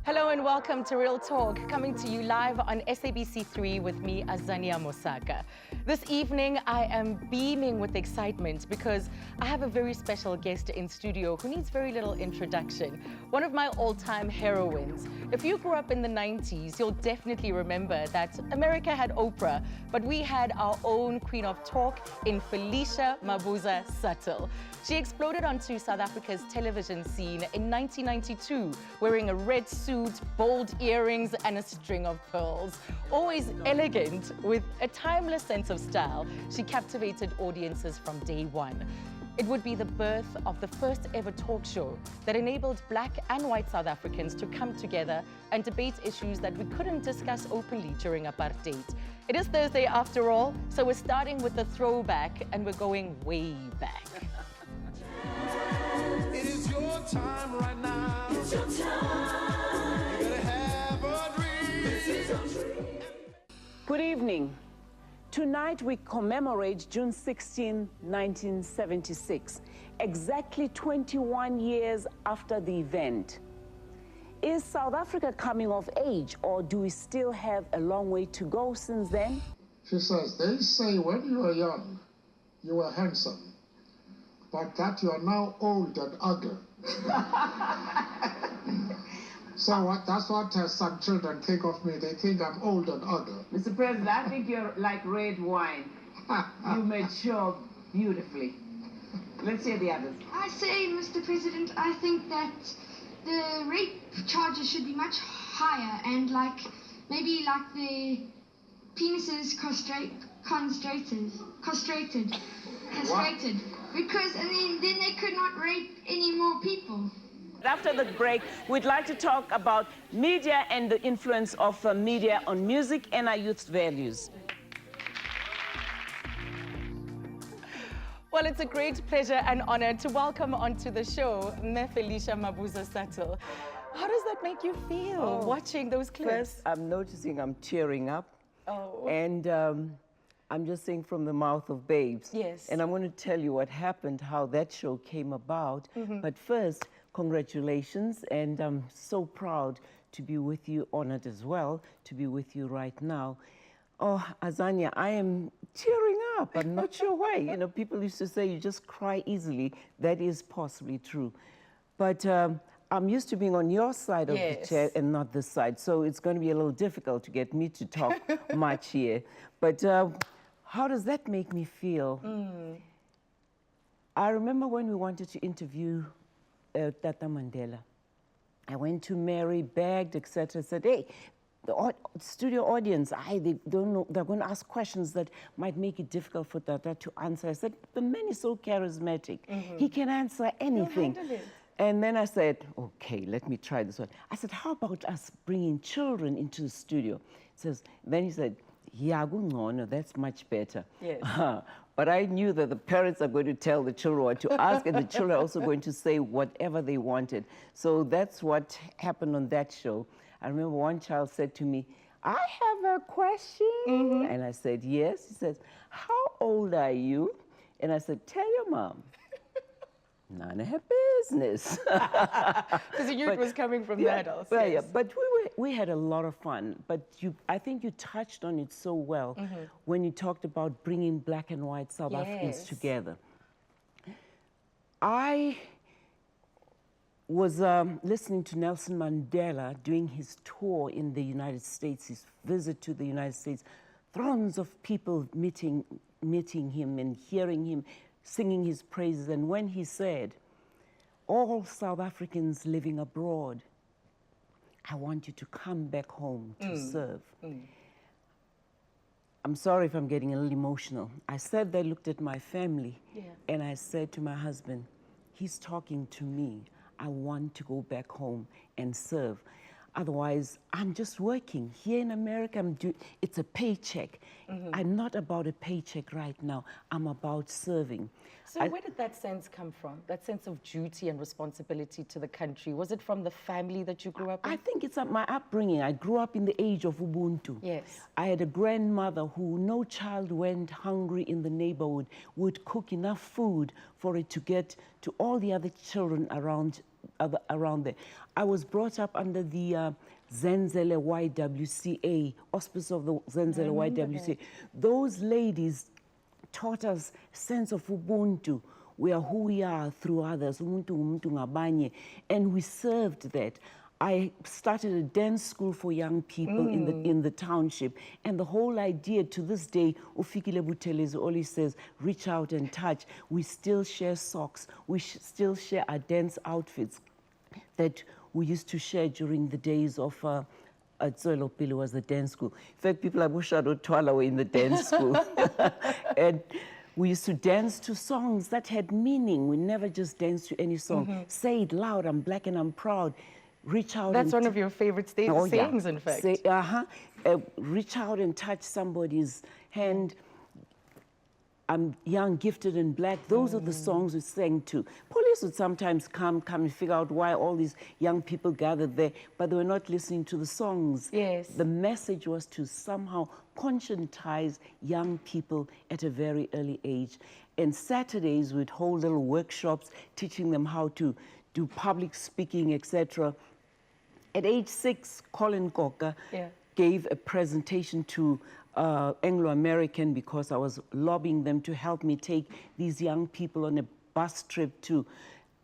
Hello and welcome to Real Talk, coming to you live on SABC 3 with me, Azania Mosaka. This evening, I am beaming with excitement because I have a very special guest in studio who needs very little introduction. One of my all-time heroines. If you grew up in the 90s, you'll definitely remember that America had Oprah, but we had our own queen of talk in Felicia Mabuza-Suttle. She exploded onto South Africa's television scene in 1992, wearing a red suit, bold earrings, and a string of pearls. Always elegant, with a timeless sense of style, she captivated audiences from day one. It would be the birth of the first ever talk show that enabled Black and white South Africans to come together and debate issues that we couldn't discuss openly during apartheid. It is Thursday after all, so we're starting with the throwback and we're going way back. It is your time right now. It's your time. You gotta have a dream. This is your dream. Good evening. Tonight we commemorate June 16, 1976, exactly 21 years after the event. Is South Africa coming of age, or do we still have a long way to go since then? She says, they say when you were young, you were handsome, but that you are now old and ugly. So that's what some children think of me. They think I'm old and ugly. Mr. President, I think you're like red wine. You mature beautifully. Let's hear the others. I say, Mr. President, I think that the rape charges should be much higher and maybe the penises castrated. Because then they could not rape any more people. After the break, we'd like to talk about media and the influence of media on music and our youth's values. Well, it's a great pleasure and honor to welcome onto the show Felicia Mabuza-Suttle. How does that make you feel watching those clips? First, I'm noticing I'm tearing up. Oh. And I'm just saying from the mouth of babes. Yes. And I'm going to tell you what happened, how that show came about. But first, congratulations, and I'm so proud to be with you, honored as well, to be with you right now. Oh, Azania, I am tearing up. I'm not sure why. You know, people used to say you just cry easily. That is possibly true. But I'm used to being on your side of the chair and not this side, so it's going to be a little difficult to get me to talk much here. But how does that make me feel? I remember when we wanted to interview Tata Mandela. I went to Mary, begged, etc. Said, hey, the studio audience, they don't know, they're going to ask questions that might make it difficult for Tata to answer. I said, the man is so charismatic. He can answer anything. And then I said, okay, let me try this one. I said, how about us bringing children into the studio? Then he said, yeah, no, that's much better. Yes. But I knew that the parents are going to tell the children what to ask, and the children are also going to say whatever they wanted. So that's what happened on that show. I remember one child said to me, I have a question. And I said, yes. He says, how old are you? And I said, tell your mom. None of her business. Because you knew it was coming from the adults. Well, yeah, but we had a lot of fun. But I think you touched on it so well when you talked about bringing Black and white South Africans together. I was listening to Nelson Mandela doing his tour in the United States, his visit to the United States. Throngs of people meeting him and hearing him, singing his praises. And when he said, all South Africans living abroad, I want you to come back home to serve. I'm sorry if I'm getting a little emotional. I said that, looked at my family, and I said to my husband, he's talking to me. I want to go back home and serve. Otherwise, I'm just working. Here in America, it's a paycheck. I'm not about a paycheck right now. I'm about serving. So where did that sense come from? That sense of duty and responsibility to the country? Was it from the family that you grew up in? I think it's my upbringing. I grew up in the age of Ubuntu. Yes. I had a grandmother who no child went hungry in the neighborhood, would cook enough food for it to get to all the other children around around there. I was brought up under the Zenzele YWCA, auspice of the Zenzele YWCA. Those ladies taught us sense of Ubuntu. We are who we are through others, umuntu ngabanye, and we served that. I started a dance school for young people in the township, and the whole idea to this day, Ufikile Buthelezi always says, reach out and touch. We still share socks. We still share our dance outfits that we used to share during the days of Tsoelo Pili was the dance school. In fact, people like Bushado Twala were in the dance school. And we used to dance to songs that had meaning. We never just danced to any song. Say it loud, I'm black and I'm proud. Reach out. That's one of your favorite sayings, in fact. Say, reach out and touch somebody's hand. I'm young, gifted, and black. Those are the songs we sang to. Police would sometimes come and figure out why all these young people gathered there, but they were not listening to the songs. Yes. The message was to somehow conscientize young people at a very early age. And Saturdays, we'd hold little workshops, teaching them how to do public speaking, etc. At age 6, Colin Koka gave a presentation to Anglo-American because I was lobbying them to help me take these young people on a bus trip to,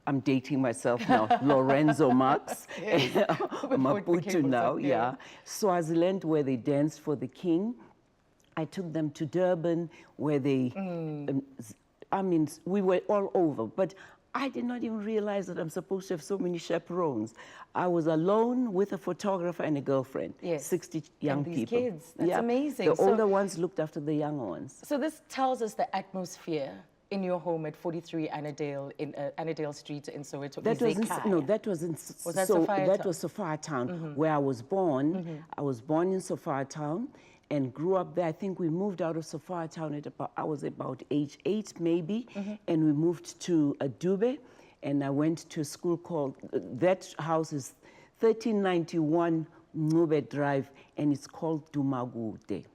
I'm dating myself now, Lorenzo Marx, Maputo now, Swaziland, where they danced for the king. I took them to Durban, where they, I mean, we were all over, but I did not even realize that I'm supposed to have so many chaperones. I was alone with a photographer and a girlfriend. Yes. 60 young these people. Kids. That's amazing. The older ones looked after the younger ones. So this tells us the atmosphere in your home at 43 Annadale, in Annadale Street in Soweto. That was in Sophia Town, where I was born. I was born in Sophia Town and grew up there. I think we moved out of Sophia Town at I was about age 8 maybe, and we moved to Dube, and I went to a school called, that house is 1391 Ngube Drive, and it's called Dumagude.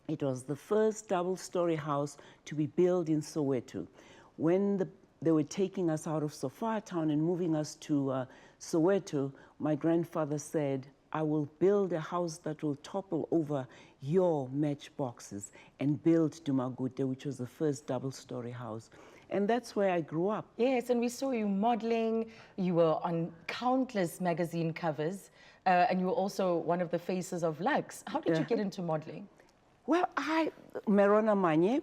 It was the first double-story house to be built in Soweto. When they were taking us out of Sophia Town and moving us to Soweto, my grandfather said, I will build a house that will topple over your matchboxes and build Dumagude, which was the first double-story house. And that's where I grew up. Yes, and we saw you modeling. You were on countless magazine covers, and you were also one of the faces of Lux. How did you get into modeling? Well, Merona Manye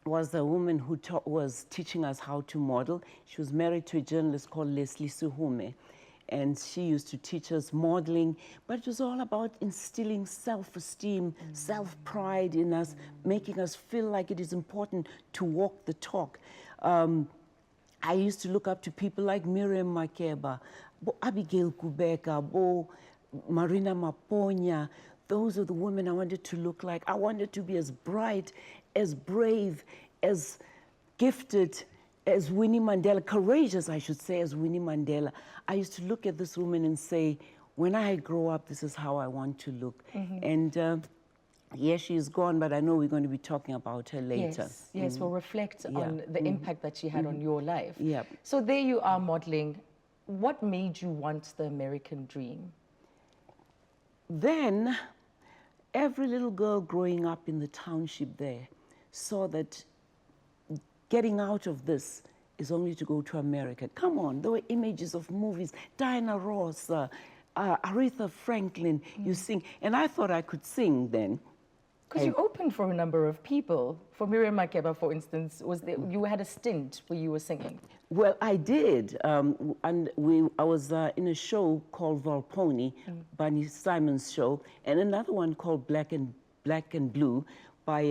was the woman who was teaching us how to model. She was married to a journalist called Leslie Suhume, and she used to teach us modeling, but it was all about instilling self-esteem, self-pride in us, making us feel like it is important to walk the talk. I used to look up to people like Miriam Makeba, Bo Abigail Kubeka, Bo Marina Maponya. Those are the women I wanted to look like. I wanted to be as bright, as brave, as gifted as Winnie Mandela, courageous, I should say, as Winnie Mandela. I used to look at this woman and say, when I grow up, this is how I want to look. And yes, she's gone, but I know we're going to be talking about her later. Yes, we'll reflect on the impact that she had on your life. Yeah. So there you are modeling. What made you want the American dream? Then, every little girl growing up in the township there saw that getting out of this is only to go to America. Come on, there were images of movies, Diana Ross, Aretha Franklin, you sing. And I thought I could sing then. Because you opened for a number of people. For Miriam Makeba, for instance, you had a stint where you were singing. Well, I did. And I was in a show called Volpone, Barney Simon's show, and another one called Black and Blue by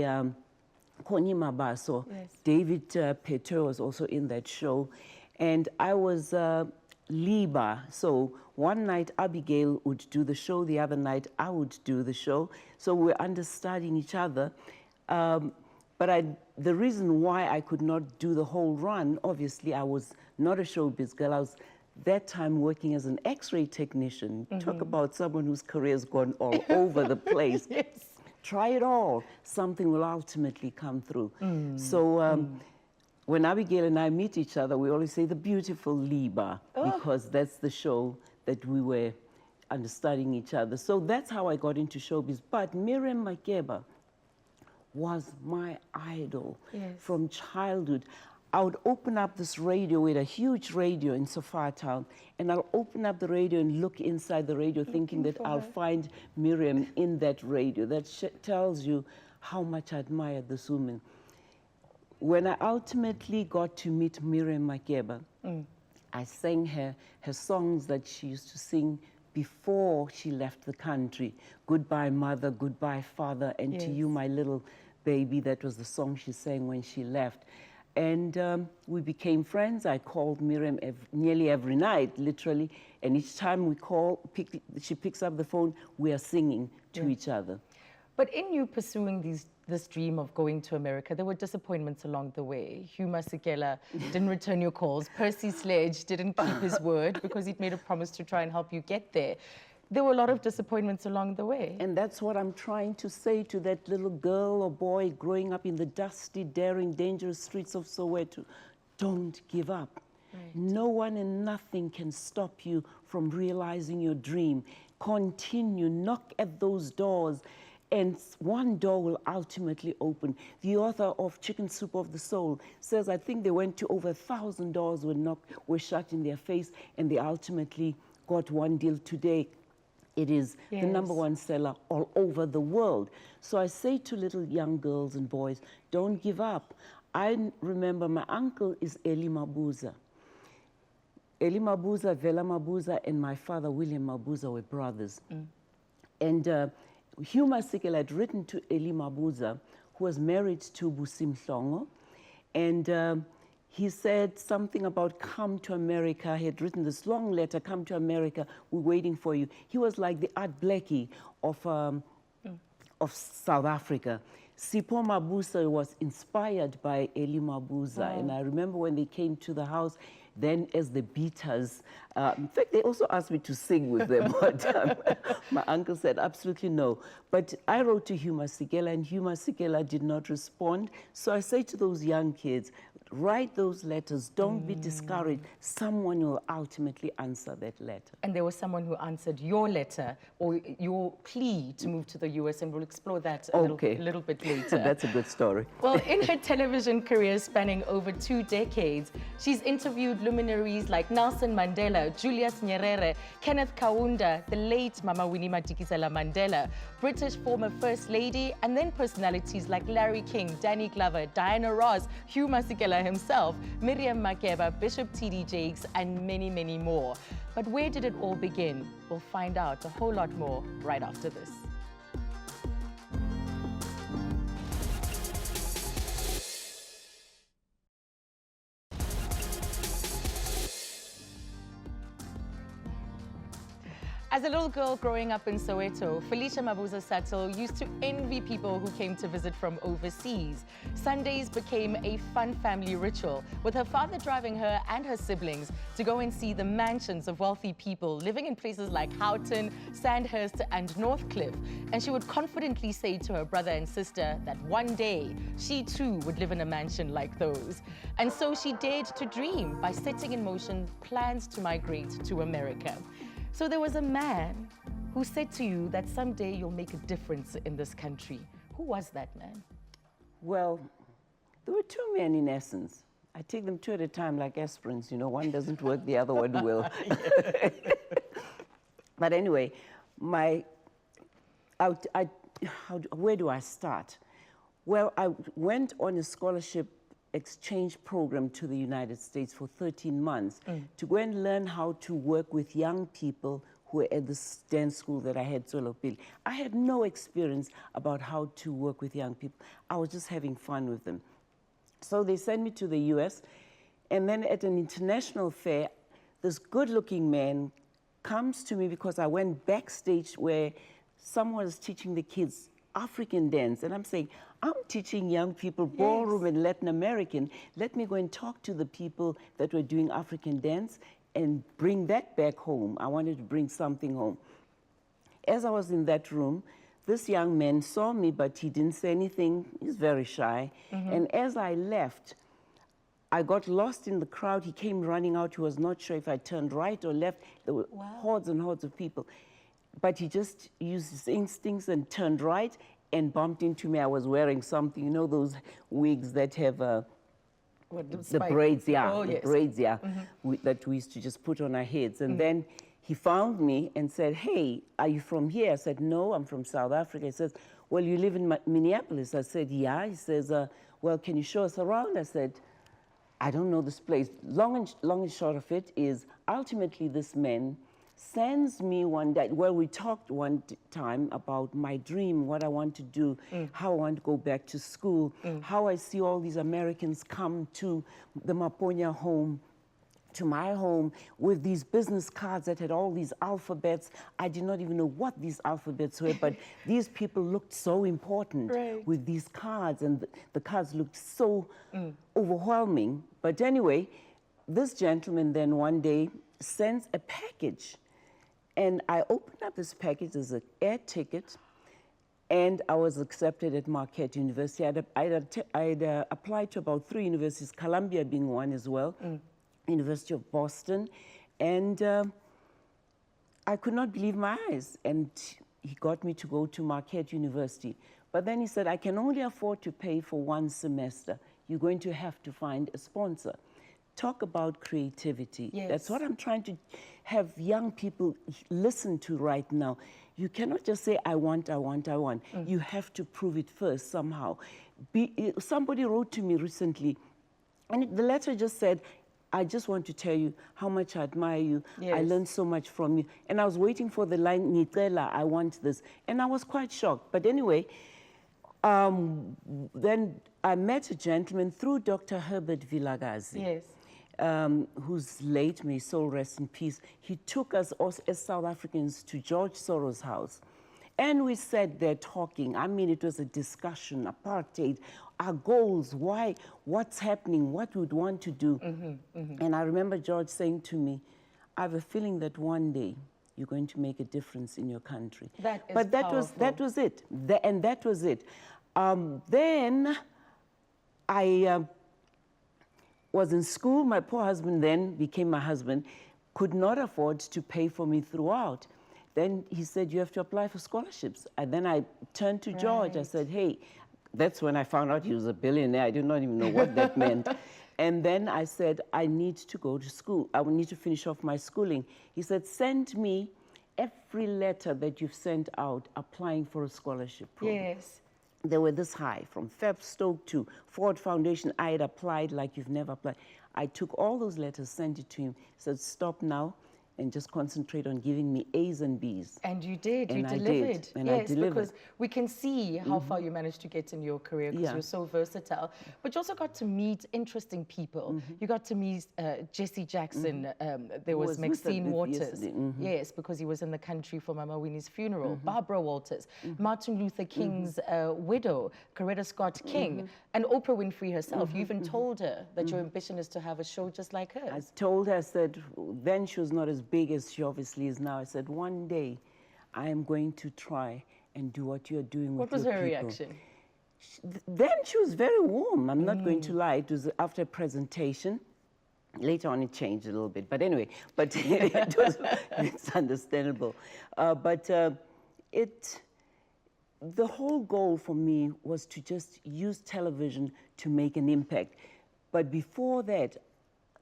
Konyi Mabaso. Yes. David Peter was also in that show. And I was Liba. So one night Abigail would do the show, the other night I would do the show. So we're understudying each other. But the reason why I could not do the whole run, obviously I was not a showbiz girl. I was that time working as an X-ray technician. Talk about someone whose career's gone all over the place. Yes. Try it all. Something will ultimately come through. So when Abigail and I meet each other, we always say the beautiful Liba, because that's the show that we were understudying each other. So that's how I got into showbiz. But Miriam Makeba was my idol from childhood. I would open up this radio with a huge radio in Sofia Town, and I'll open up the radio and look inside the radio thinking that I'll find Miriam in that radio. That tells you how much I admired this woman. When I ultimately got to meet Miriam Makeba, I sang her songs that she used to sing before she left the country. Goodbye, Mother, Goodbye, Father, and To You, My Little Baby. That was the song she sang when she left. And we became friends. I called Miriam nearly every night, literally. And each time we call, she picks up the phone, we are singing to each other. But in you pursuing this dream of going to America, there were disappointments along the way. Hugh Masekela didn't return your calls. Percy Sledge didn't keep his word because he'd made a promise to try and help you get there. There were a lot of disappointments along the way. And that's what I'm trying to say to that little girl or boy growing up in the dusty, daring, dangerous streets of Soweto. Don't give up. Right. No one and nothing can stop you from realizing your dream. Continue, knock at those doors, and one door will ultimately open. The author of Chicken Soup of the Soul says, I think they went to over 1,000 doors were shut in their face, and they ultimately got one deal today. It is the #1 seller all over the world. So I say to little young girls and boys, don't give up. I remember my uncle is Eli Mabuza. Eli Mabuza, Vela Mabuza, and my father, William Mabuza, were brothers. And Hugh Masekela had written to Eli Mabuza, who was married to Busi Mhlongo, and he said something about come to America. He had written this long letter, come to America, we're waiting for you. He was like the Art Blakey of South Africa. Sipho Mabuza was inspired by Eli Mabuza, and I remember when they came to the house, then as the beaters, in fact, they also asked me to sing with them, but my uncle said, absolutely no. But I wrote to Hugh Masekela, and Hugh Masekela did not respond. So I say to those young kids, write those letters, don't be discouraged. Someone will ultimately answer that letter. And there was someone who answered your letter or your plea to move to the US, and we'll explore that a little bit later. That's a good story. Well, in her television career spanning over 2 decades, she's interviewed luminaries like Nelson Mandela, Julius Nyerere, Kenneth Kaunda, the late Mama Winnie Madikizela Mandela, British former First Lady, and then personalities like Larry King, Danny Glover, Diana Ross, Hugh Masekela himself, Miriam Makeba, Bishop T.D. Jakes, and many, many more. But where did it all begin? We'll find out a whole lot more right after this. As a little girl growing up in Soweto, Felicia Mabuza-Suttle used to envy people who came to visit from overseas. Sundays became a fun family ritual, with her father driving her and her siblings to go and see the mansions of wealthy people living in places like Houghton, Sandhurst, and Northcliffe. And she would confidently say to her brother and sister that one day she too would live in a mansion like those. And so she dared to dream by setting in motion plans to migrate to America. So there was a man who said to you that someday you'll make a difference in this country. Who was that man? Well, there were 2 men in essence. I take them 2 at a time like aspirins, you know, one doesn't work, the other one will. But anyway, where do I start? Well, I went on a scholarship exchange program to the United States for 13 months to go and learn how to work with young people who were at the dance school that I had, Solopili. I had no experience about how to work with young people. I was just having fun with them. So they sent me to the US, and then at an international fair, this good-looking man comes to me because I went backstage where someone was teaching the kids African dance, and I'm saying, I'm teaching young people ballroom and Latin American. Let me go and talk to the people that were doing African dance and bring that back home. I wanted to bring something home. As I was in that room, this young man saw me, but he didn't say anything. He's very shy. And as I left, I got lost in the crowd. He came running out. He was not sure if I turned right or left. There were hordes and hordes of people. But he just used his instincts and turned right and bumped into me. I was wearing something, you know, those wigs that have the braids, yeah, Oh, yes. braids, yeah, that we used to just put on our heads. And then he found me and said, "Hey, are you from here?" I said, "No, I'm from South Africa." He says, "Well, you live in Minneapolis?" I said, "Yeah." He says, "Well, can you show us around?" I said, "I don't know this place." Long and short of it is, ultimately this man sends me one day, well, we talked one time about my dream, what I want to do, how I want to go back to school, how I see all these Americans come to the Maponya home, to my home, with these business cards that had all these alphabets. I did not even know what these alphabets were, but these people looked so important with these cards, and the cards looked so overwhelming. But anyway, this gentleman then one day sends a package, and I opened up this package as an air ticket, and I was accepted at Marquette University. I'd applied to about 3 universities, Columbia being one as well, University of Boston, and I could not believe my eyes, and he got me to go to Marquette University. But then he said, "I can only afford to pay for 1 semester. You're going to have to find a sponsor." Talk about creativity. Yes. That's what I'm trying to have young people listen to right now. You cannot just say, "I want, I want, I want." You have to prove it first somehow. Somebody wrote to me recently, and the letter just said, "I just want to tell you how much I admire you. I learned so much from you." And I was waiting for the line, "Ngicela, I want this." And I was quite shocked. But anyway, then I met a gentleman through Dr. Herbert Vilagazi. Yes. Who's late, may his soul rest in peace. He took us as South Africans to George Soros' house. And we sat there talking. I mean, it was a discussion, apartheid, our goals, why, what's happening, what we'd want to do. And I remember George saying to me, "I have a feeling that one day you're going to make a difference in your country." That is But that was it. And that was it. Then I was in school. My poor husband then became my husband, could not afford to pay for me throughout. Then he said, "You have to apply for scholarships." And then I turned to George. I said, "Hey," that's when I found out he was a billionaire. I did not even know what that meant. And then I said, "I need to go to school. I will need to finish off my schooling." He said, "Send me every letter that you've sent out applying for a scholarship program." Yes. They were this high, from Feb Stoke to Ford Foundation. I had applied like you've never applied. I took all those letters, sent it to him. He said, "Stop now and just concentrate on giving me A's and B's." And you did, And you I delivered. did, and I yes, delivered. because we can see how far you managed to get in your career because Yeah. you're so versatile. But you also got to meet interesting people. You got to meet Jesse Jackson. There was was with Maxine us Waters. yesterday. Yes, because he was in the country for Mama Winnie's funeral. Barbara Walters, Martin Luther King's widow, Coretta Scott King, and Oprah Winfrey herself. You even told her that your ambition is to have a show just like hers. I told her, I said, then she was not as big as she obviously is now. I said, "One day I am going to try and do what you're doing What with your was her people." reaction? Then she was very warm. I'm not going to lie. It was after a presentation. Later on, it changed a little bit. But anyway, it's understandable. The whole goal for me was to just use television to make an impact. But before that,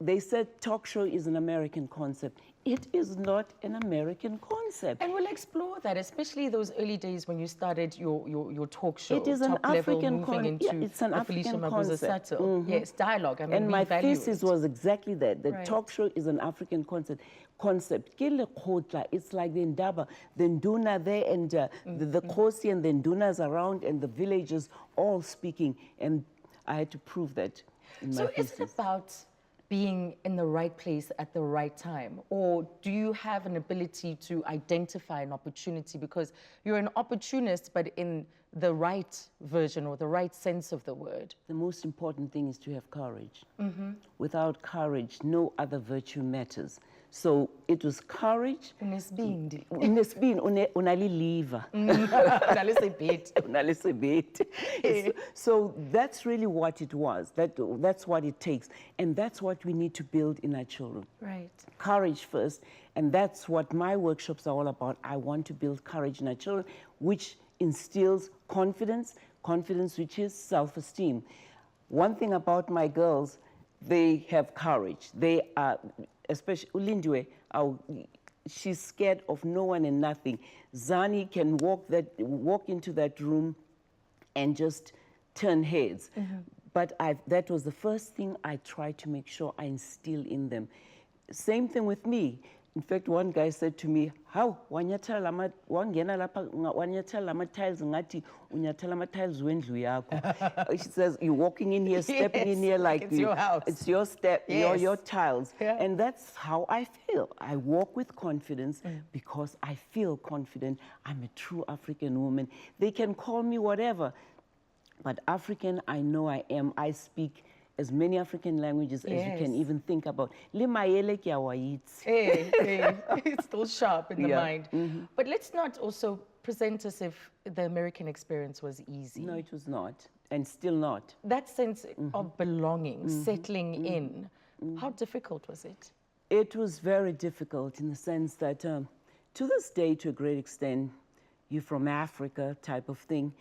they said talk show is an American concept. It is not an American concept. And we'll explore that, especially those early days when you started your talk show. It is an top level, African moving into it's an the African Felicia concept. Mabuza-Suttle. Yes, dialogue. I mean, And we my value thesis it. was exactly that. The Right. talk show is an African concept. It's like the Ndaba, the Nduna there, and the Kosi and the Ndunas around, and the villagers all speaking. And I had to prove that in my So thesis. is it about being in the right place at the right time? Or do you have an ability to identify an opportunity? Because you're an opportunist, but in the right version or the right sense of the word. The most important thing is to have courage. Without courage, no other virtue matters. So it was courage. Unesibindi. Unaliliva. Unalisebet. Unalisebet. So that's really what it was. That's what it takes. And that's what we need to build in our children. Right. Courage first. And that's what my workshops are all about. I want to build courage in our children, which instills confidence, which is self-esteem. One thing about my girls, they have courage. They are, especially Ulindwe, she's scared of no one and nothing. Zani can walk into that room and just turn heads. But that was the first thing I tried to make sure I instill in them. Same thing with me. In fact, one guy said to me, "How wanyathela lama tiles ngati unyathela ama tiles wendlu yakho." She says, "You're walking in here, stepping in here like it's your house. It's your step, your tiles." Yeah. And that's how I feel. I walk with confidence because I feel confident. I'm a true African woman. They can call me whatever, but African, I know I am. I speak as many African languages as you can even think about. It's still sharp in the mind. But let's not also present as if the American experience was easy. No, it was not, and still not. That sense of belonging, settling in, how difficult was it? It was very difficult in the sense that to this day, to a great extent, you're from Africa type of thing.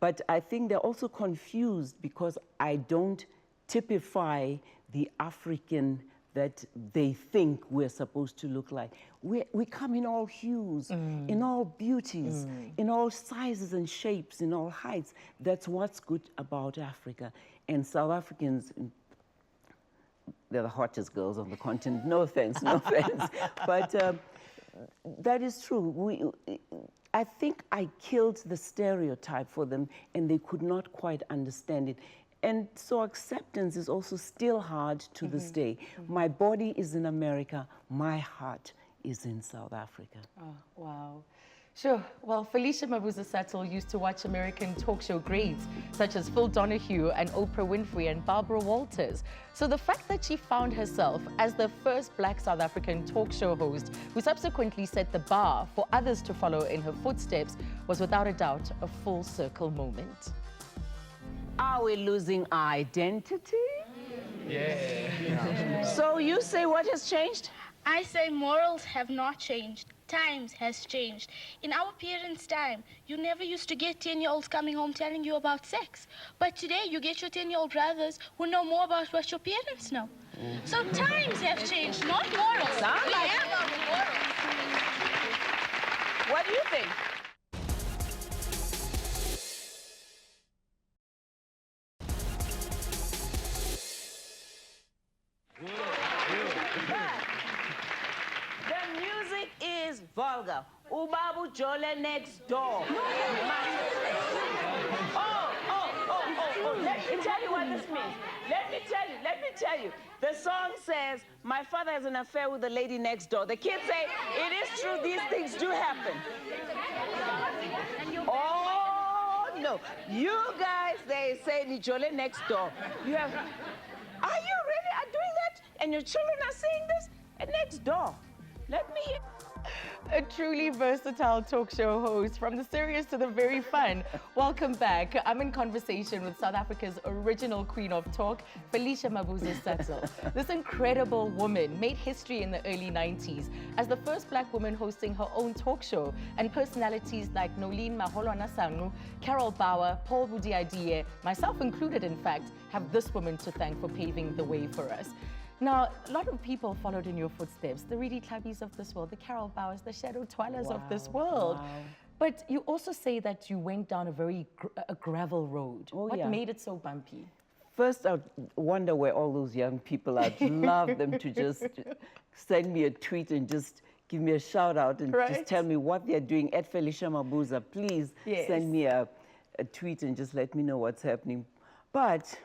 But I think they're also confused because I don't typify the African that they think we're supposed to look like. We come in all hues, in all beauties, in all sizes and shapes, in all heights. That's what's good about Africa. And South Africans, they're the hottest girls on the continent. No offense, no offense. But that is true. I think I killed the stereotype for them, and they could not quite understand it. And so acceptance is also still hard to this day. My body is in America, my heart is in South Africa. Oh, wow. Sure. Well, Felicia Mabuza-Suttle used to watch American talk show greats such as Phil Donahue and Oprah Winfrey and Barbara Walters. So the fact that she found herself as the first Black South African talk show host who subsequently set the bar for others to follow in her footsteps was without a doubt a full circle moment. Are we losing our identity? Yeah. So you say what has changed? I say morals have not changed. Times has changed. In our parents' time, you never used to get 10-year-olds coming home telling you about sex. But today, you get your 10-year-old brothers who know more about what your parents know. So times have changed, not morals. We have our morals. What do you think? The music is vulgar. Ubabu Jole next door. Let me tell you what this means. Let me tell you. The song says, my father has an affair with the lady next door. The kids say, it is true, these things do happen. Oh, no. You guys, they say, Nijole next door. You have, are you really doing that? And your children are saying this? Next door. Let me hear. A truly versatile talk show host, from the serious to the very fun. Welcome back. I'm in conversation with South Africa's original queen of talk, Felicia Mabuza-Suttle. This incredible woman made history in the early 90s as the first Black woman hosting her own talk show, and personalities like Nolene Maholwana-Sangu, Carol Bauer, Paul Budiadie, myself included in fact, have this woman to thank for paving the way for us. Now, a lot of people followed in your footsteps, the Reedy Clubbies of this world, the Carol Bowers, the Shadow Twalas of this world. Wow. But you also say that you went down a very gravel road. Oh, what made it so bumpy? First, I wonder where all those young people are. I'd love them to just send me a tweet and just give me a shout out and just tell me what they're doing. At Felicia Mabuza, please send me a tweet and just let me know what's happening. But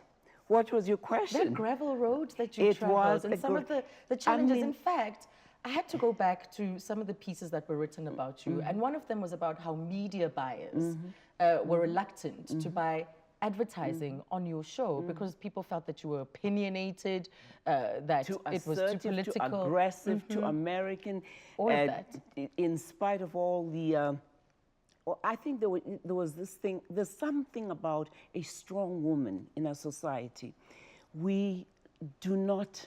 what was your question? That gravel road that you traveled and some of the challenges. In fact, I had to go back to some of the pieces that were written about you. And one of them was about how media buyers were reluctant to buy advertising on your show because people felt that you were opinionated, that Too it was too assertive, political. too aggressive, too American. All of that. In spite of all the, well, I think there was this thing, there's something about a strong woman in our society. We do not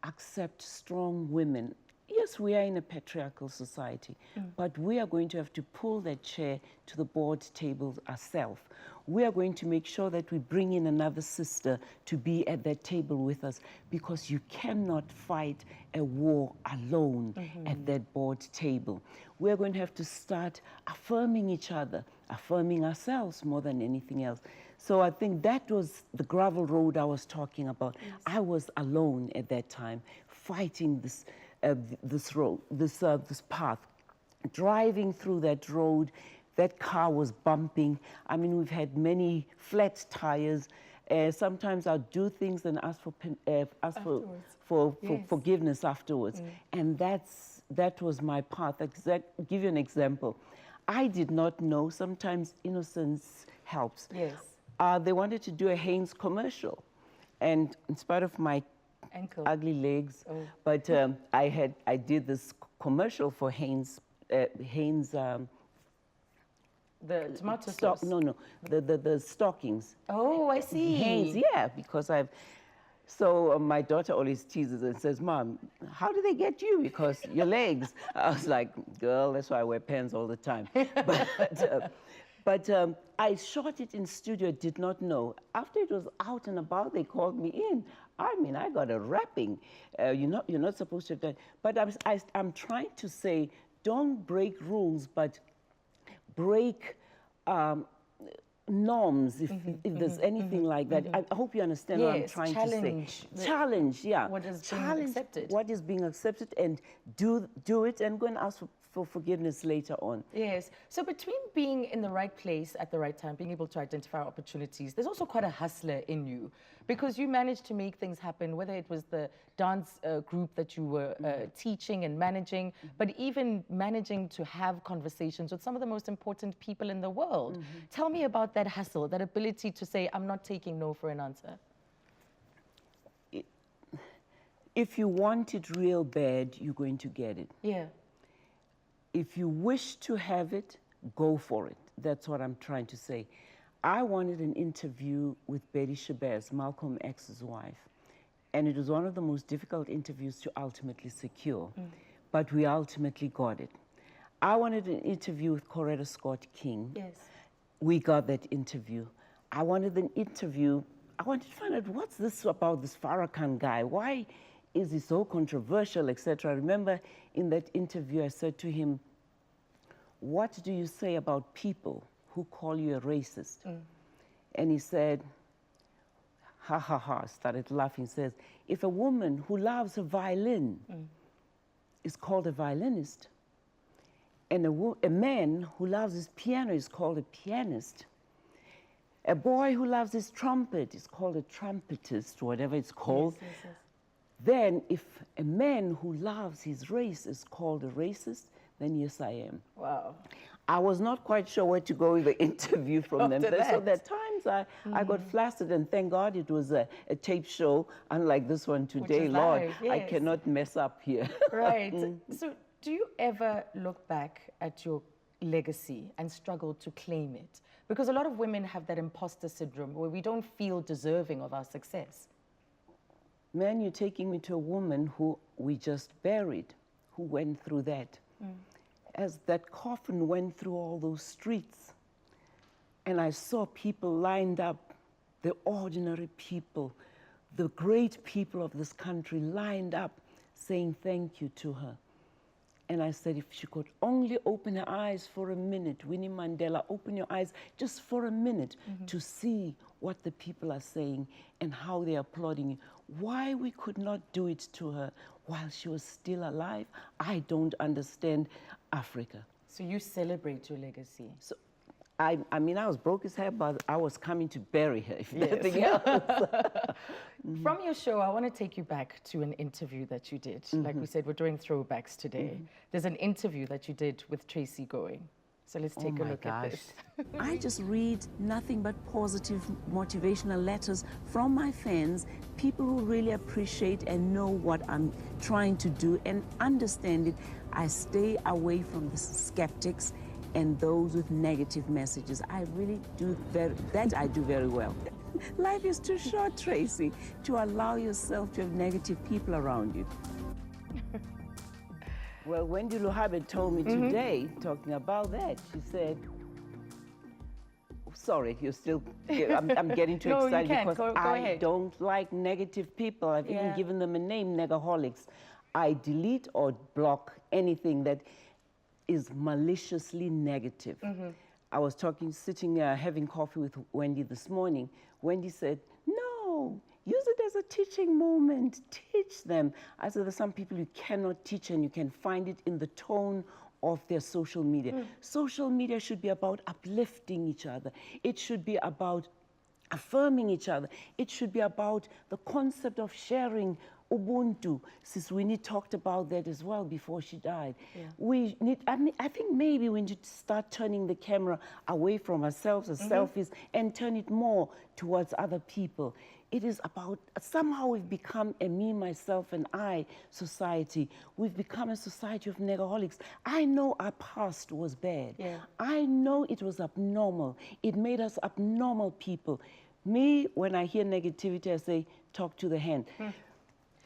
accept strong women. Yes, we are in a patriarchal society, but we are going to have to pull that chair to the board table ourselves. We are going to make sure that we bring in another sister to be at that table with us, because you cannot fight a war alone at that board table. We are going to have to start affirming each other, affirming ourselves more than anything else. So I think that was the gravel road I was talking about. Yes. I was alone at that time, fighting this road, this path, driving through that road. That car was bumping. I mean, we've had many flat tires. Sometimes I'll do things and ask for forgiveness afterwards. And that was my path. Give you an example. I did not know, sometimes innocence helps. Yes. They wanted to do a Hanes commercial. And in spite of my ugly legs, but I did this commercial for Hanes, the tomato sauce. No, the stockings. Oh, I see. Hanes, yeah, because so my daughter always teases and says, "Mom, how do they get you? Because your legs." I was like, "Girl, that's why I wear pants all the time." But I shot it in studio, did not know. After it was out and about, they called me in. I mean, I got a wrapping. You're not supposed to have done. But I'm trying to say, don't break rules, but break norms, if there's anything like that. I hope you understand what I'm trying to say. Challenge, yeah. What is being accepted. What is being accepted, and do it, and go and ask for forgiveness later on. Yes. So between being in the right place at the right time, being able to identify opportunities, there's also quite a hustler in you, because you managed to make things happen, whether it was the dance group that you were teaching and managing, but even managing to have conversations with some of the most important people in the world. Tell me about that hustle, that ability to say, I'm not taking no for an answer. If you want it real bad, you're going to get it. Yeah. If you wish to have it, go for it. That's what I'm trying to say. I wanted an interview with Betty Shabazz, Malcolm X's wife. And it was one of the most difficult interviews to ultimately secure. But we ultimately got it. I wanted an interview with Coretta Scott King. Yes. We got that interview. I wanted an interview. I wanted to find out, what's this about this Farrakhan guy? Why is he so controversial, etc.? I remember in that interview, I said to him, what do you say about people who call you a racist? And he said, ha, ha, ha, started laughing, says, if a woman who loves a violin is called a violinist, and a man who loves his piano is called a pianist, a boy who loves his trumpet is called a trumpetist, whatever it's called. Yes, yes, yes. Then if a man who loves his race is called a racist, then yes, I am. Wow. I was not quite sure where to go with the interview from them. So there are times I got flustered, and thank God it was a tape show, unlike this one today. Lord, live, yes. I cannot mess up here. Right. So do you ever look back at your legacy and struggle to claim it? Because a lot of women have that imposter syndrome where we don't feel deserving of our success. Man, you're taking me to a woman who we just buried, who went through that. As that coffin went through all those streets, and I saw people lined up, the ordinary people, the great people of this country lined up saying thank you to her. And I said, if she could only open her eyes for a minute, Winnie Mandela, open your eyes just for a minute to see what the people are saying and how they're applauding you. Why we could not do it to her while she was still alive, I don't understand Africa. So you celebrate your legacy. So, I mean, I was broke as hell, but I was coming to bury her, if nothing else. From your show, I want to take you back to an interview that you did. Like we said, we're doing throwbacks today. There's an interview that you did with Tracy Going. So let's Oh take a my look at gosh. this. I just read nothing but positive motivational letters from my fans, people who really appreciate and know what I'm trying to do and understand it. I stay away from the skeptics and those with negative messages. I really do I do very well. Life is too short, Tracy, to allow yourself to have negative people around you. Well, Wendy Luhabe told me today, talking about that, she said, sorry, you're still, I'm getting too No, you excited can't. because Go I ahead. don't like negative people. I've even Yeah. given them a name, negaholics. I delete or block anything that is maliciously negative. I was sitting having coffee with Wendy this morning. Wendy said, no, use it as a teaching moment. Teach them. I said, there's some people you cannot teach, and you can find it in the tone of their social media. Social media should be about uplifting each other. It should be about affirming each other. It should be about the concept of sharing Ubuntu. Sis Winnie talked about that as well before she died. We need, I think maybe we need to start turning the camera away from ourselves as selfies and turn it more towards other people. It is about, somehow we've become a me, myself, and I society. We've become a society of negaholics. I know our past was bad. I know it was abnormal. It made us abnormal people. Me, when I hear negativity, I say, talk to the hand.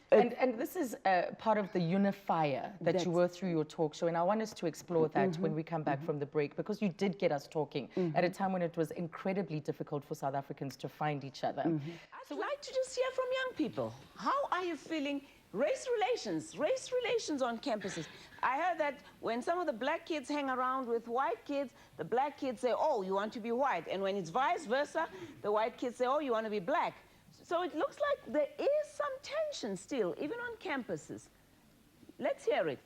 And this is part of the unifier that you were through your talk show, and I want us to explore that when we come back from the break, because you did get us talking at a time when it was incredibly difficult for South Africans to find each other. I'd like to just hear from young people. How are you feeling race relations on campuses? I heard that when some of the black kids hang around with white kids, the black kids say, oh, you want to be white. And when it's vice versa, the white kids say, oh, you want to be black. So it looks like there is some tension still, even on campuses. Let's hear it.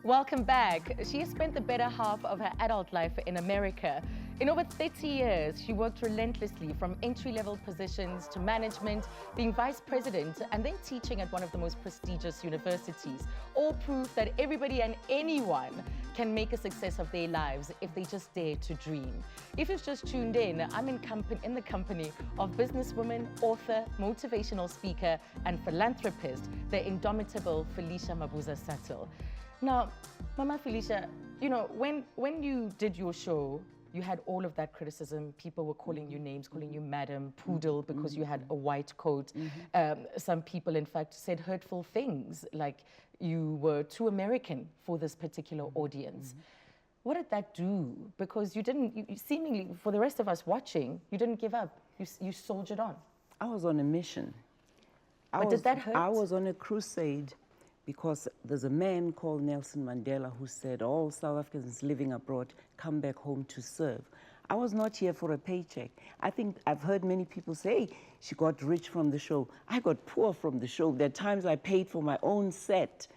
Welcome back. She has spent the better half of her adult life in America. In over 30 years, she worked relentlessly from entry-level positions to management, being vice president, and then teaching at one of the most prestigious universities. All proof that everybody and anyone can make a success of their lives if they just dare to dream. If you've just tuned in, I'm in the company of businesswoman, author, motivational speaker, and philanthropist, the indomitable Felicia Mabuza-Suttle. Now, Mama Felicia, you know, when you did your show, you had all of that criticism. People were calling you names, calling you Madam Poodle because you had a white coat. Some people, in fact, said hurtful things, like you were too American for this particular audience. What did that do? Because you didn't, you seemingly, for the rest of us watching, you didn't give up. You soldiered on. I was on a mission. But did that hurt? I was on a crusade because there's a man called Nelson Mandela who said, all South Africans living abroad come back home to serve. I was not here for a paycheck. I think I've heard many people say, hey, she got rich from the show. I got poor from the show. There are times I paid for my own set,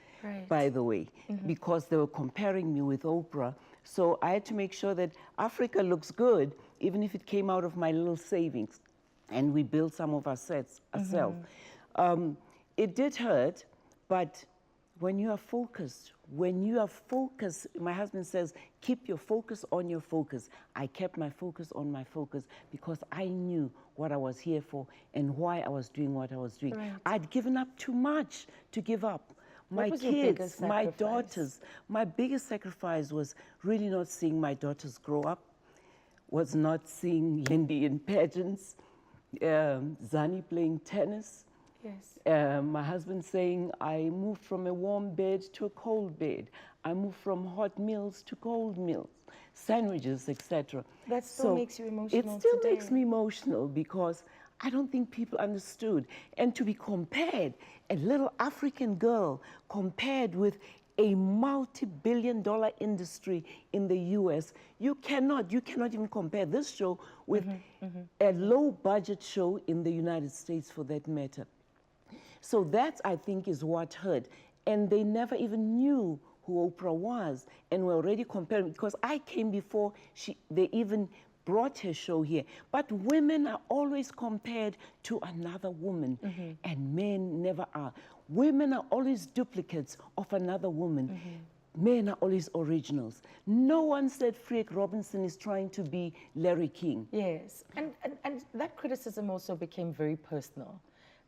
by the way, because they were comparing me with Oprah. So I had to make sure that Africa looks good, even if it came out of my little savings. And we built some of our sets ourselves. It did hurt, but when you are focused, my husband says, keep your focus on your focus. I kept my focus on my focus because I knew what I was here for and why I was doing what I was doing. I'd given up too much to give up. My kids, my daughters, my biggest sacrifice was really not seeing my daughters grow up, was not seeing Lindy in pageants, Zani playing tennis. My husband saying, I moved from a warm bed to a cold bed. I moved from hot meals to cold meals, sandwiches, etc. That still makes you emotional. It still makes me emotional because I don't think people understood. And to be compared, a little African girl compared with a multi-billion-dollar industry in the US, you cannot even compare this show with a low-budget show in the United States, for that matter. So that, I think, is what hurt. And they never even knew who Oprah was. And we're already comparing, because I came before they even brought her show here. But women are always compared to another woman, and men never are. Women are always duplicates of another woman. Men are always originals. No one said Freek Robinson is trying to be Larry King. Yes, and that criticism also became very personal.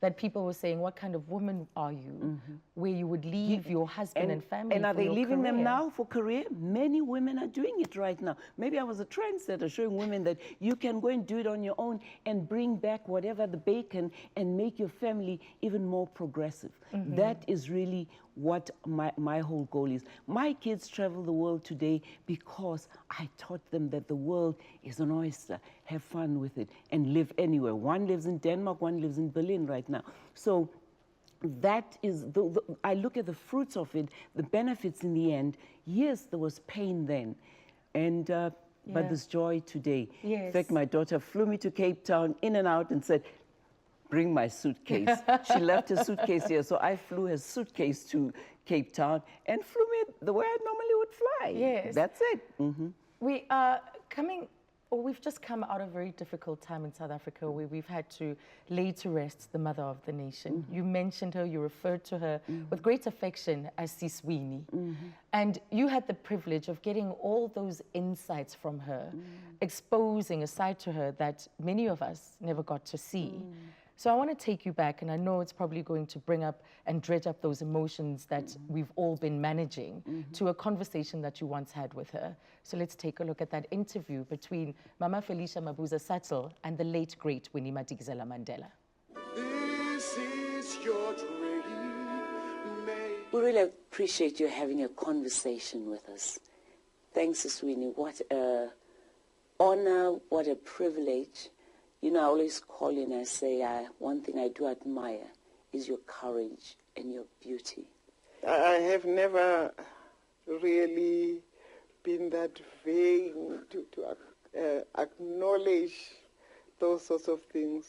That people were saying, what kind of woman are you? Where you would leave your husband and family And are for they your leaving them career? now for career? Many women are doing it right now. Maybe I was a trendsetter showing women that you can go and do it on your own and bring back whatever the bacon and make your family even more progressive. That is really what my whole goal is. My kids travel the world today because I taught them that the world is an oyster. Have fun with it and live anywhere. One lives in Denmark, one lives in Berlin right now. So that is, I look at the fruits of it, the benefits in the end. Yes, there was pain then, and but there's joy today. Yes. In fact, my daughter flew me to Cape Town, in and out, and said, bring my suitcase. She left her suitcase here, so I flew her suitcase to Cape Town and flew me the way I normally would fly. Yes. That's it. We are coming, or we've just come out of a very difficult time in South Africa where we've had to lay to rest the mother of the nation. You mentioned her, you referred to her with great affection as Siswini. And you had the privilege of getting all those insights from her, exposing a side to her that many of us never got to see. So I want to take you back, and I know it's probably going to bring up and dredge up those emotions that we've all been managing to a conversation that you once had with her. So let's take a look at that interview between Mama Felicia Mabuza-Suttle and the late, great Winnie Madikizela-Mandela. This is your dream. We really appreciate you having a conversation with us. Thanks, Sweeney. What a honor, what a privilege. You know, I always call you and I say, one thing I do admire is your courage and your beauty. I have never really been that vain to acknowledge those sorts of things.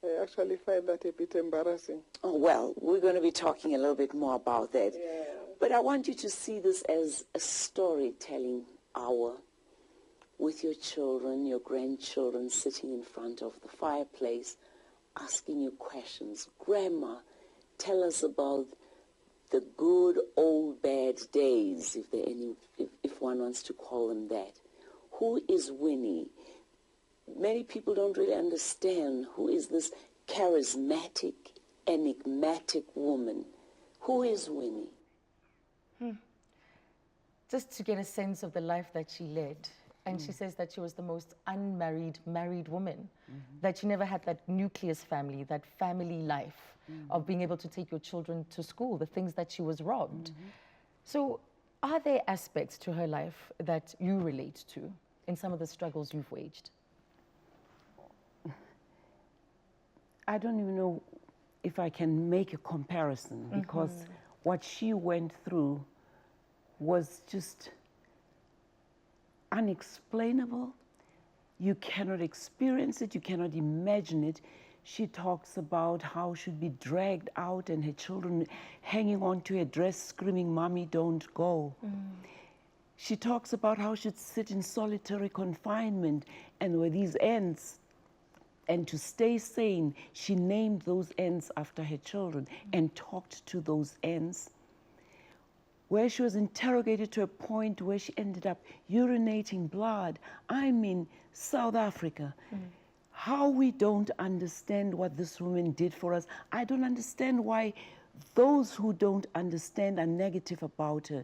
I actually find that a bit embarrassing. Oh, well, we're going to be talking a little bit more about that. Yeah. But I want you to see this as a storytelling hour with your children, your grandchildren sitting in front of the fireplace, asking you questions. Grandma, tell us about the good old bad days, if there are any, if one wants to call them that. Who is Winnie? Many people don't really understand who is this charismatic, enigmatic woman. Who is Winnie? Just to get a sense of the life that she led. And she says that she was the most unmarried, married woman, that she never had that nucleus family, that family life of being able to take your children to school, the things that she was robbed. So are there aspects to her life that you relate to in some of the struggles you've waged? I don't even know if I can make a comparison because what she went through was just unexplainable. You cannot experience it, you cannot imagine it. She talks about how she'd be dragged out and her children hanging onto her dress screaming, "Mommy, don't go." She talks about how she'd sit in solitary confinement and were these ants. And to stay sane, she named those ants after her children and talked to those ants, where she was interrogated to a point where she ended up urinating blood. I'm in South Africa. How we don't understand what this woman did for us. I don't understand why those who don't understand are negative about her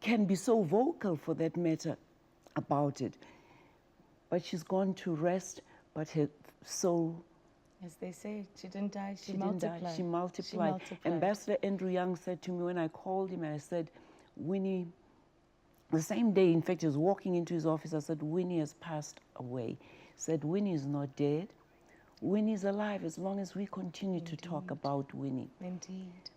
can be so vocal, for that matter, about it. But she's gone to rest, but her soul, As they say, she didn't die, she didn't multiplied. die, she multiplied. multiplied. Ambassador Andrew Young said to me when I called him, I said, Winnie, the same day, in fact, he was walking into his office, I said, Winnie has passed away. He said, Winnie is not dead. Winnie is alive as long as we continue to talk about Winnie. Indeed.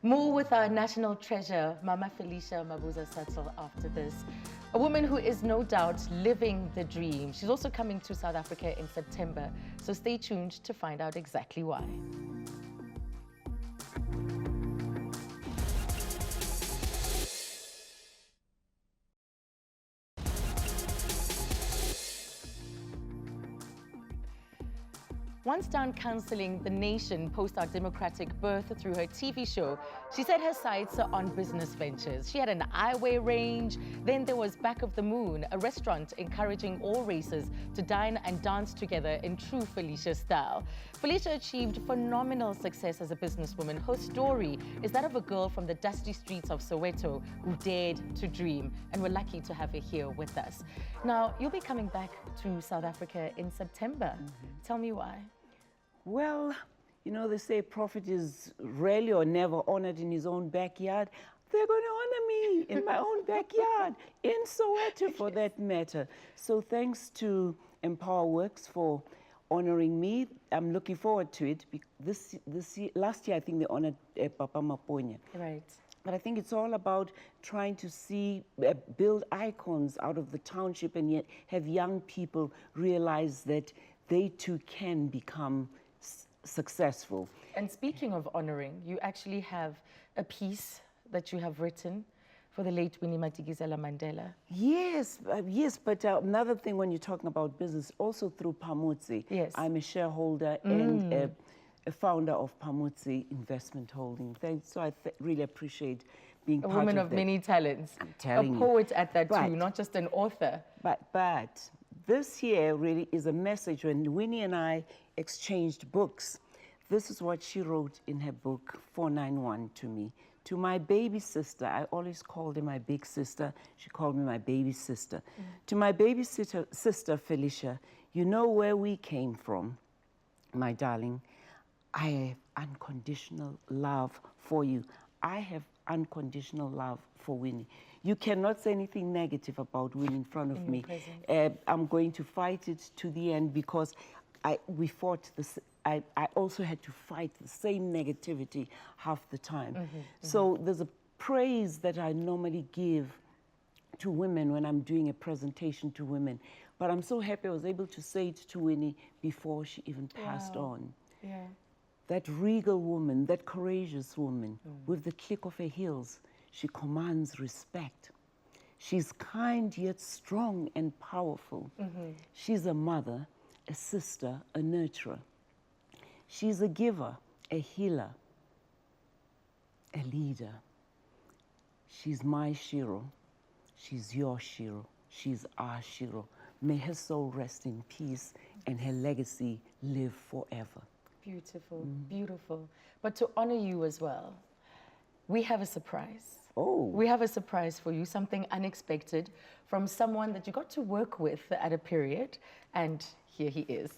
More with our national treasure, Mama Felicia Mabuza-Suttle, after this. A woman who is no doubt living the dream. She's also coming to South Africa in September, so stay tuned to find out exactly why. once done counseling the nation post our democratic birth through her TV show, she set her sights on business ventures. She had an eyewear range, then there was Back of the Moon, a restaurant encouraging all races to dine and dance together in true Felicia style. Felicia achieved phenomenal success as a businesswoman. Her story is that of a girl from the dusty streets of Soweto who dared to dream, and we're lucky to have her here with us. Now, you'll be coming back to South Africa in September. Tell me why. Well, you know, they say prophet is rarely or never honored in his own backyard. They're going to honor me in my own backyard, in Soweto for that matter. So thanks to Empower Works for honoring me. I'm looking forward to it. Last year, I think they honored Papa Maponya. Right. But I think it's all about trying to see, build icons out of the township and yet have young people realize that they too can become successful. And speaking of honoring, you actually have a piece that you have written for the late Winnie Madikizela Mandela. Yes, yes, but another thing when you're talking about business, also through Pamutsi. Yes. I'm a shareholder and a founder of Pamutsi Investment Holding. Thanks. So I really appreciate being A part woman of of that. many talents. I'm telling a you. poet at that But- too, not just an author. But this here really is a message. When Winnie and I exchanged books, this is what she wrote in her book, 491, to me. To my baby sister, I always called her my big sister. She called me my baby sister. To my baby sister, Felicia, you know where we came from, my darling. I have unconditional love for you. I have unconditional love for Winnie. You cannot say anything negative about Winnie in front of me. I'm going to fight it to the end because we fought this. I also had to fight the same negativity half the time. So there's a praise that I normally give to women when I'm doing a presentation to women. But I'm so happy I was able to say it to Winnie before she even passed on. Yeah. That regal woman, that courageous woman, with the click of her heels, she commands respect. She's kind yet strong and powerful. She's a mother, a sister, a nurturer. She's a giver, a healer, a leader. She's my Shiro. She's your Shiro. She's our Shiro. May her soul rest in peace and her legacy live forever. Beautiful, beautiful. But to honor you as well, we have a surprise. Oh. We have a surprise for you, something unexpected from someone that you got to work with at a period, and here he is.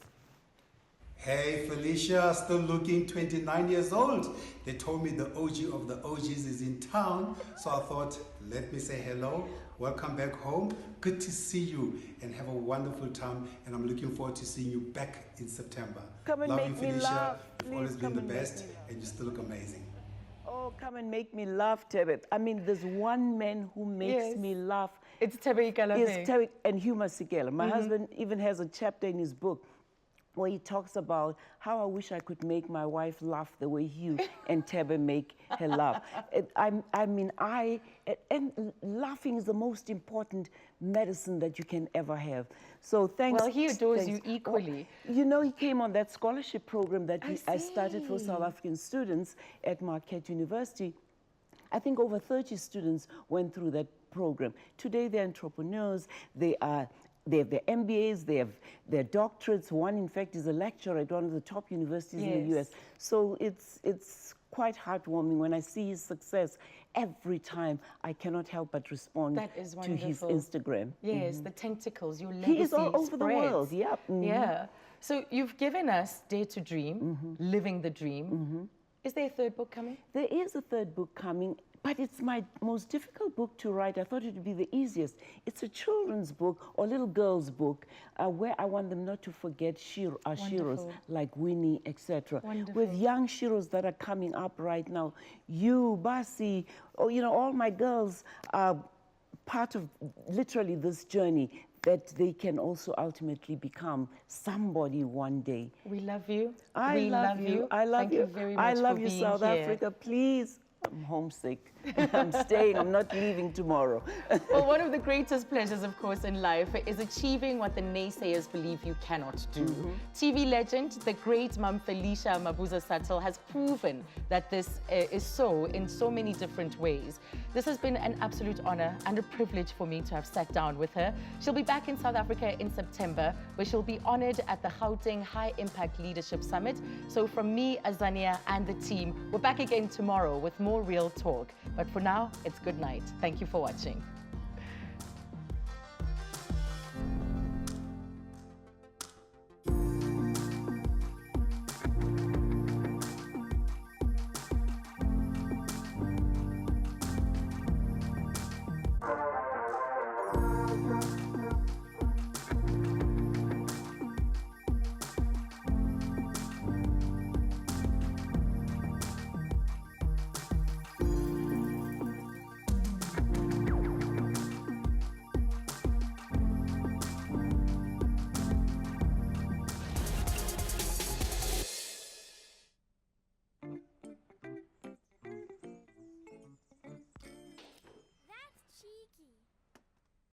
Hey Felicia, still looking 29 years old. They told me the OG of the OGs is in town, so I thought, let me say hello, welcome back home, good to see you, and have a wonderful time, and I'm looking forward to seeing you back in September. Come and Love make you, me Felicia. laugh. You've Please always been come the and make best, me laugh. and you still look amazing. Oh, come and make me laugh, Tebe. I mean, there's one man who makes Yes. me laugh. It's Tebe Ikalafe. Is Tebe and Hugh Masekela. My husband even has a chapter in his book where he talks about how I wish I could make my wife laugh the way Hugh and Tebe make her laugh. And laughing is the most important medicine that you can ever have. So thanks. Well, he adores you thanks. equally. Oh, you know, he came on that scholarship program that I started for see. South African students at Marquette University. I think over 30 students went through that program. Today they're entrepreneurs. They have their MBAs, they have their doctorates. One, in fact, is a lecturer at one of the top universities in the US. So it's quite heartwarming when I see his success. Every time I cannot help but respond That is to his wonderful. Instagram. Yes, the tentacles, your legacy He is all over the spreads. world, yep. Yeah. So you've given us Dare to Dream, Living the Dream. Is there a third book coming? There is a third book coming, but it's my most difficult book to write. I thought it would be the easiest. It's a children's book or little girls' book where I want them not to forget our Shiros Wonderful. like Winnie, etc. Wonderful. With young Shiros that are coming up right now. You, Basi, or, you know, all my girls are part of literally this journey that they can also ultimately become somebody one day. We love you. I we love you. I love Thank you. you very much I love for you, being South here. Africa. Please, I'm homesick. I'm staying. I'm not leaving tomorrow. Well, one of the greatest pleasures, of course, in life is achieving what the naysayers believe you cannot do. TV legend, the great mum Felicia Mabuza-Suttle, has proven that this is so in so many different ways. This has been an absolute honor and a privilege for me to have sat down with her. She'll be back in South Africa in September, where she'll be honored at the Gauteng High Impact Leadership Summit. So from me, Azania, and the team, we're back again tomorrow with more real talk. But for now, it's good night. Thank you for watching.